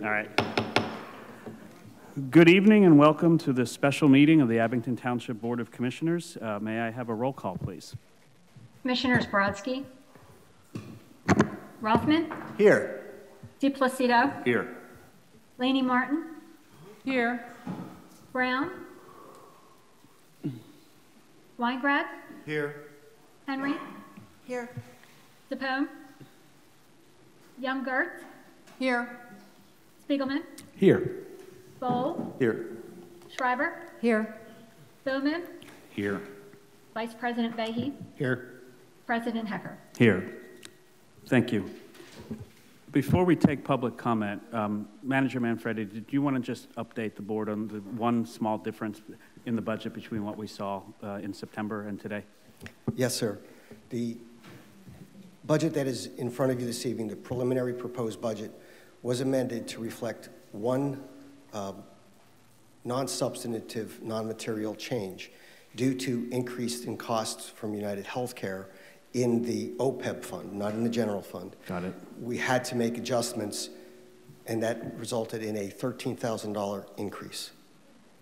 All right. Good evening and welcome to this special meeting of the Abington Township Board of Commissioners. May I have a roll call, please? Commissioners Brodsky, Rothman, Here. DiPlacido, Here. Laney Martin, Here. Brown, Weingrad, Here. Henry, Here. DePone, Young Gertz, Here. Spiegelman, Here. Bowl, Here. Schreiber, Here. Bowman, Here. Vice President Vahey, Here. President Hecker. Here. Thank you. Before we take public comment, Manager Manfredi, did you want to just update the board on the one small difference in the budget between what we saw in September and today? Yes, sir. The budget that is in front of you this evening, the preliminary proposed budget, was amended to reflect one non-substantive, non-material change due to increase in costs from United Healthcare in the OPEB fund, not in the general fund. Got it. We had to make adjustments, and that resulted in a $13,000 increase.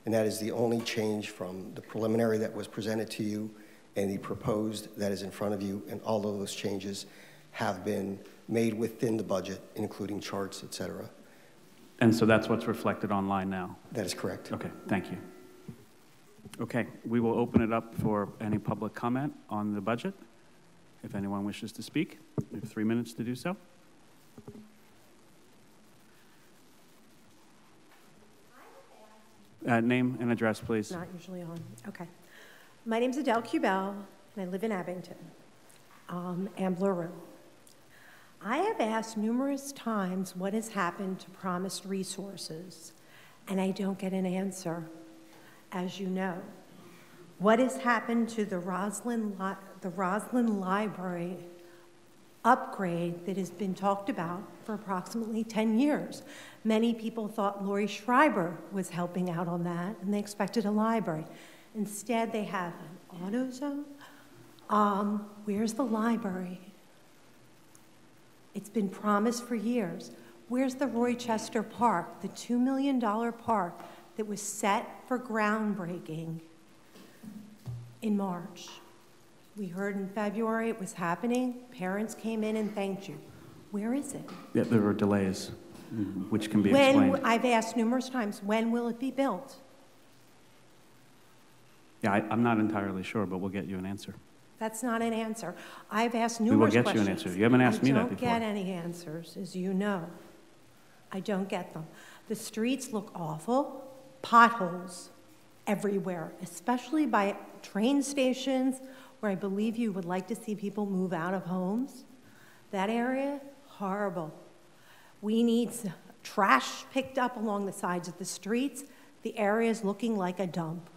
And that is the only change from the preliminary that was presented to you and the proposed that is in front of you, and all of those changes have been made within the budget, including charts, et cetera. And so that's what's reflected online now? That is correct. Okay, thank you. Okay, we will open it up for any public comment on the budget. If anyone wishes to speak, we have 3 minutes to do so. Name and address, please. Not usually on. Okay. My name's Adele Cubell, and I live in Abington, Ambler Road. I have asked numerous times what has happened to promised resources, and I don't get an answer, as you know. What has happened to the Roslyn Library upgrade that has been talked about for approximately 10 years? Many people thought Lori Schreiber was helping out on that, and they expected a library. Instead, they have an AutoZone. Where's the library? It's been promised for years. Where's the Rochester Park, the $2 million park that was set for groundbreaking in March? We heard in February it was happening. Parents came in and thanked you. Where is it? Yeah, there were delays, which can be explained. I've asked numerous times, when will it be built? Yeah, I'm not entirely sure, but we'll get you an answer. That's not an answer. I've asked numerous questions. We will get you an answer. You haven't asked me that before. I don't get any answers, as you know. I don't get them. The streets look awful. Potholes everywhere, especially by train stations where I believe you would like to see people move out of homes. That area, horrible. We need trash picked up along the sides of the streets. The area is looking like a dump.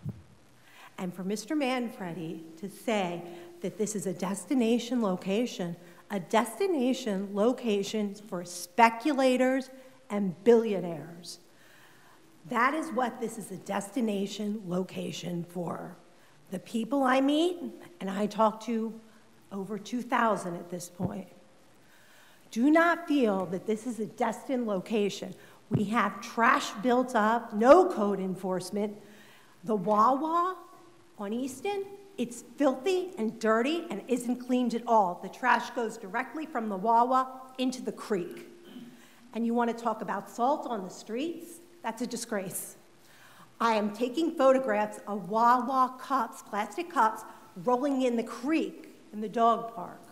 And for Mr. Manfredi to say that this is a destination location for speculators and billionaires. That is what this is a destination location for. The people I meet, and I talk to over 2,000 at this point, do not feel that this is a destined location. We have trash built up, no code enforcement. The Wawa on Easton, it's filthy and dirty and isn't cleaned at all. The trash goes directly from the Wawa into the creek. And you want to talk about salt on the streets? That's a disgrace. I am taking photographs of Wawa cups, plastic cups, rolling in the creek in the dog park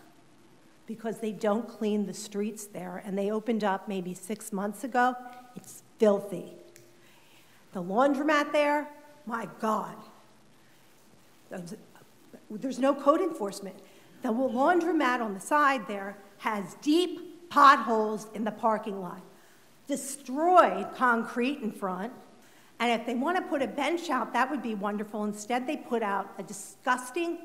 because they don't clean the streets there, and they opened up maybe 6 months ago. It's filthy. The laundromat there, my God. There's no code enforcement. The laundromat on the side there has deep potholes in the parking lot, destroyed concrete in front, and if they want to put a bench out, that would be wonderful. Instead, they put out a disgusting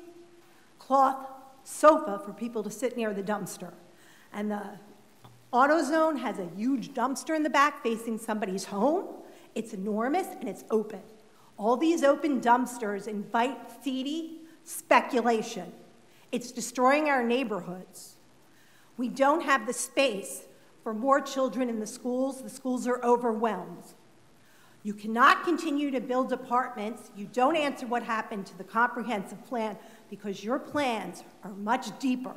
cloth sofa for people to sit near the dumpster. And the AutoZone has a huge dumpster in the back facing somebody's home. It's enormous and it's open. All these open dumpsters invite seedy speculation. It's destroying our neighborhoods. We don't have the space for more children in the schools. The schools are overwhelmed. You cannot continue to build apartments. You don't answer what happened to the comprehensive plan because your plans are much deeper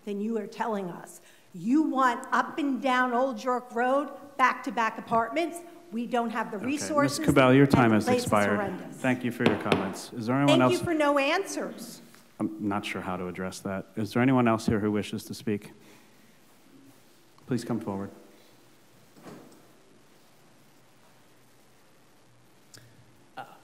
than you are telling us. You want up and down Old York Road, back-to-back apartments. We don't have the resources. Ms. Cabell, your time and the has place is expired. horrendous. Thank you for your comments. Is there anyone else? Thank you for no answers. I'm not sure how to address that. Is there anyone else here who wishes to speak? Please come forward.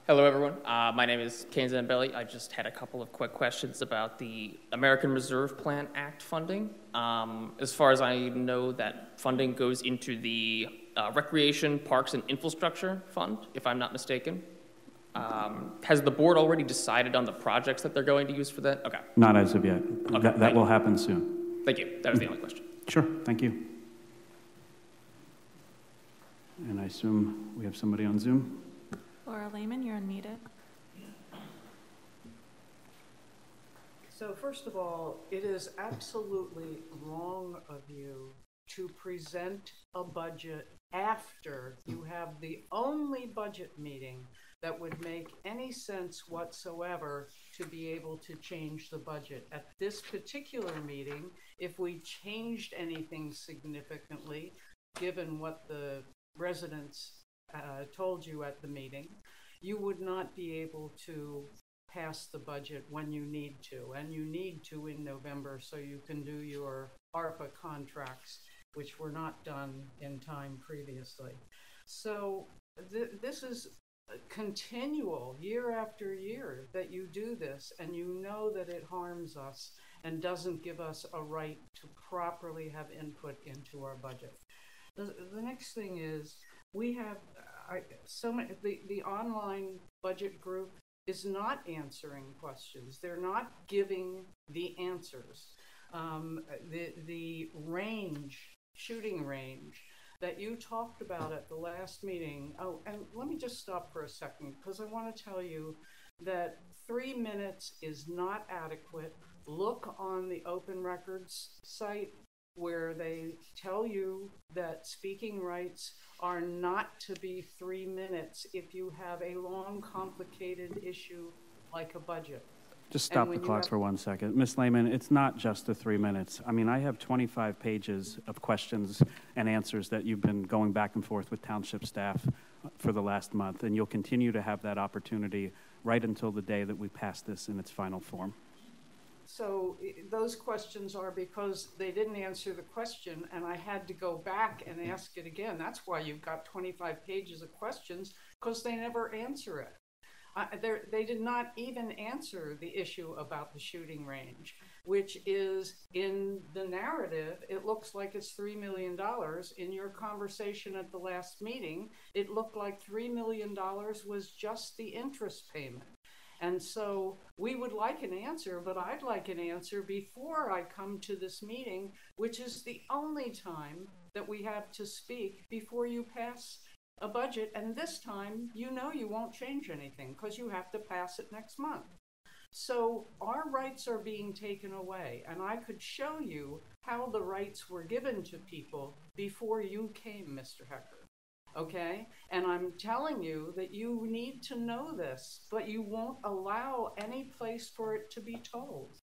Hello, everyone. My name is Kane Zambelli. I just had a couple of quick questions about the American Reserve Plan Act funding. As far as I know, that funding goes into the Recreation, Parks, and Infrastructure Fund, if I'm not mistaken. Has the board already decided on the projects that they're going to use for that? Okay. Not as of yet. Okay, That will happen soon. Thank you. That was the only question. Sure, thank you. And I assume we have somebody on Zoom? Laura Lehman, you're unmuted. So first of all, it is absolutely wrong of you to present a budget after you have the only budget meeting that would make any sense whatsoever to be able to change the budget. At this particular meeting, if we changed anything significantly, given what the residents told you at the meeting, you would not be able to pass the budget when you need to, and you need to in November so you can do your ARPA contracts, which were not done in time previously. So this is continual year after year that you do this, and you know that it harms us and doesn't give us a right to properly have input into our budget. The next thing is, we have the online budget group is not answering questions. They're not giving the answers. The shooting range that you talked about at the last meeting. Oh, and let me just stop for a second, because I want to tell you that 3 minutes is not adequate. Look on the Open Records site, where they tell you that speaking rights are not to be 3 minutes if you have a long, complicated issue like a budget. Just stop the clock for 1 second. Ms. Lehman, it's not just the 3 minutes. I mean, I have 25 pages of questions and answers that you've been going back and forth with township staff for the last month, and you'll continue to have that opportunity right until the day that we pass this in its final form. So those questions are because they didn't answer the question, and I had to go back and ask it again. That's why you've got 25 pages of questions, because they never answer it. They did not even answer the issue about the shooting range, which is in the narrative. It looks like it's $3 million. In your conversation at the last meeting, it looked like $3 million was just the interest payment. And so we would like an answer, but I'd like an answer before I come to this meeting, which is the only time that we have to speak before you pass a budget. And this time, you know you won't change anything because you have to pass it next month. So our rights are being taken away. And I could show you how the rights were given to people before you came, Mr. Hecker. Okay, and I'm telling you that you need to know this, but you won't allow any place for it to be told.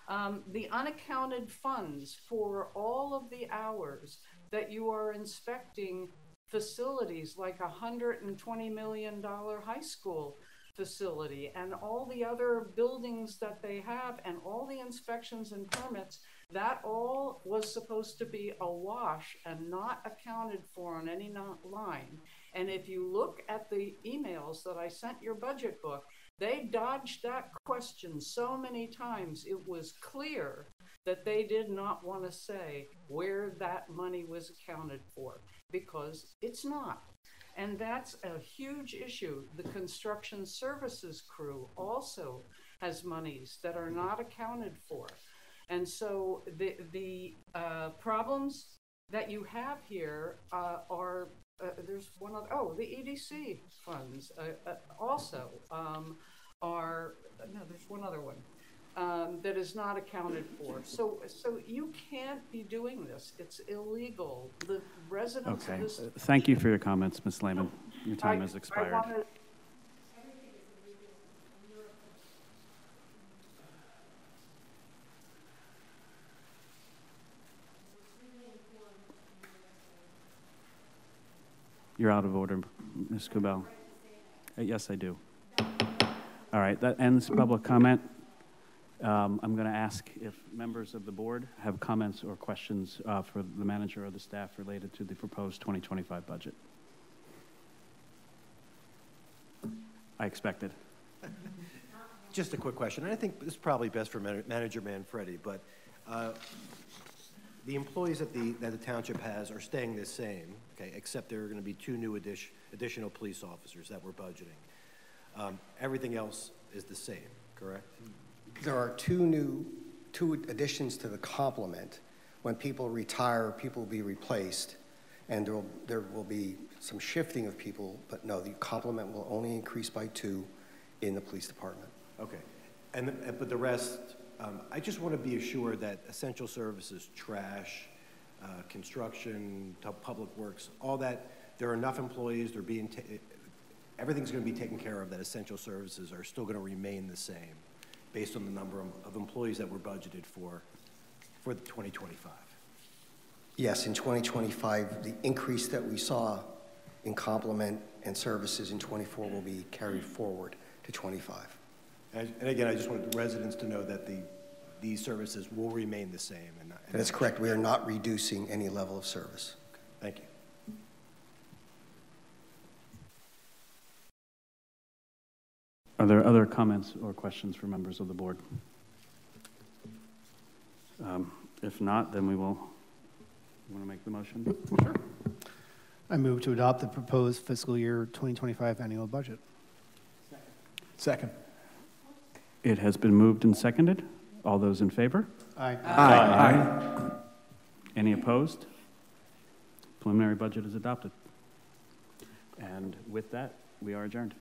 The unaccounted funds for all of the hours that you are inspecting facilities like $120 million high school facility and all the other buildings that they have and all the inspections and permits, that all was supposed to be a wash and not accounted for on any line. And if you look at the emails that I sent your budget book, they dodged that question so many times. It was clear that they did not want to say where that money was accounted for, because it's not. And that's a huge issue. The construction services crew also has monies that are not accounted for. And so the problems that you have here are, there's one other, the EDC funds also are, no, there's one other one. that is not accounted for. So you can't be doing this. It's illegal. The residents Okay. of this. Thank you for your comments, Ms. Lehman. Your time has I expired. wanna- You're out of order, Ms. Kubel. Yes, I do. All right, that ends public comment. I'm going to ask if members of the board have comments or questions for the manager or the staff related to the proposed 2025 budget. I expected. Just a quick question, and I think this is probably best for Manager Manfredi, but the employees that the township has are staying the same, okay, except there are going to be 2 new additional police officers that we're budgeting. Everything else is the same, correct? There are two additions to the complement. When people retire, people will be replaced, and there will be some shifting of people, but no, the complement will only increase by 2 in the police department. Okay, but the rest, I just want to be assured that essential services, trash, construction, public works, all that, there are enough employees, they're being, everything's going to be taken care of, that essential services are still going to remain the same based on the number of employees that were budgeted for the 2025. Yes, in 2025, the increase that we saw in complement and services in 24 will be carried forward to 25. And again, I just want the residents to know that these services will remain the same. And That's correct. We are not reducing any level of service. Thank you. Are there other comments or questions for members of the board? If not, then we will. You want to make the motion? Sure. I move to adopt the proposed fiscal year 2025 annual budget. Second. It has been moved and seconded. All those in favor? Aye. Aye. Any opposed? Preliminary budget is adopted. And with that, we are adjourned.